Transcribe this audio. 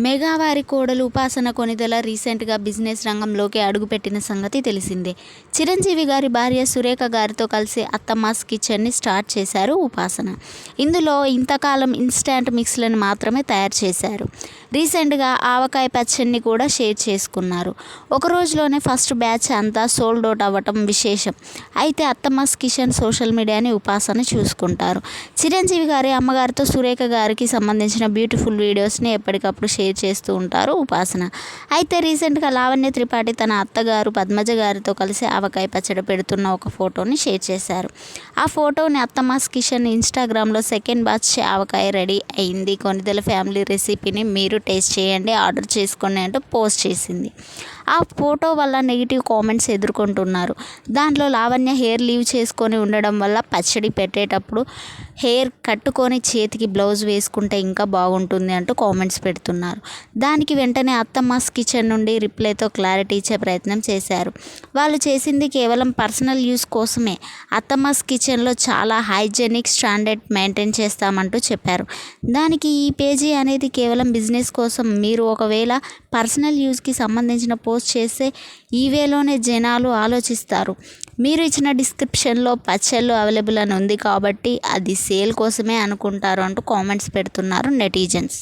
మెగావారి కోడలు ఉపాసన కొణిదెల రీసెంట్గా బిజినెస్ రంగంలోకి అడుగుపెట్టిన సంగతి తెలిసిందే. చిరంజీవి గారి భార్య సురేఖ గారితో కలిసి అత్తమ్మాస్ కిచెన్ని స్టార్ట్ చేశారు ఉపాసన. ఇందులో ఇంతకాలం ఇన్స్టాంట్ మిక్స్లను మాత్రమే తయారు చేశారు. రీసెంట్గా ఆవకాయ పచ్చడిని కూడా షేర్ చేసుకున్నారు. ఒక రోజులోనే ఫస్ట్ బ్యాచ్ అంతా సోల్డ్ అవుట్ అవ్వటం విశేషం. అయితే అత్తమ్మాస్ కిచెన్ సోషల్ మీడియాని ఉపాసన చూసుకుంటారు. చిరంజీవి గారి అమ్మగారితో సురేఖ గారికి సంబంధించిన బ్యూటిఫుల్ వీడియోస్ని ఎప్పటికప్పుడు షేర్ చేస్తూ ఉంటారు ఉపాసన. అయితే రీసెంట్గా లావణ్య త్రిపాఠి తన అత్తగారు పద్మజ గారితో కలిసి ఆవకాయ పచ్చడి పెడుతున్న ఒక ఫోటోని షేర్ చేశారు. ఆ ఫోటోని అత్తమ్మాస్ కిచెన్ ఇన్స్టాగ్రామ్లో సెకండ్ బ్యాచ్ ఆవకాయ రెడీ అయింది, కొణిదెల ఫ్యామిలీ రెసిపీని మీరు టేస్ట్ చేయండి, ఆర్డర్ చేసుకోండి అంటూ పోస్ట్ చేసింది. ఆ ఫోటో వల్ల నెగిటివ్ కామెంట్స్ ఎదుర్కొంటున్నారు. దాంట్లో లావణ్య హెయిర్ లీవ్ చేసుకొని ఉండడం వల్ల పచ్చడి పెట్టేటప్పుడు హెయిర్ కట్టుకొని చేతికి బ్లౌజ్ వేసుకుంటే ఇంకా బాగుంటుంది అంటూ కామెంట్స్ పెడుతున్నారు. దానికి వెంటనే అత్తమ్మాస్ కిచెన్ నుండి రిప్లైతో క్లారిటీ ఇచ్చే ప్రయత్నం చేశారు. వాళ్ళు చేసింది కేవలం పర్సనల్ యూస్ కోసమే. అత్తమ్మాస్ కిచెన్లో చాలా హైజెనిక్ స్టాండర్డ్ మెయింటైన్ చేస్తామంటూ చెప్పారు. దానికి ఈ పేజీ అనేది కేవలం బిజినెస్ కోసం. మీరు ఒకవేళ పర్సనల్ యూస్కి సంబంధించిన పోస్ట్ చేస్తే ఈ వేలోనే జనాలు ఆలోచిస్తారు. మీరు ఇచ్చిన డిస్క్రిప్షన్లో పచ్చళ్ళు అవైలబుల్ అని ఉంది కాబట్టి అది సేల్ కోసమే అనుకుంటారు అంటూ కామెంట్స్ పెడుతున్నారు నెటిజన్స్.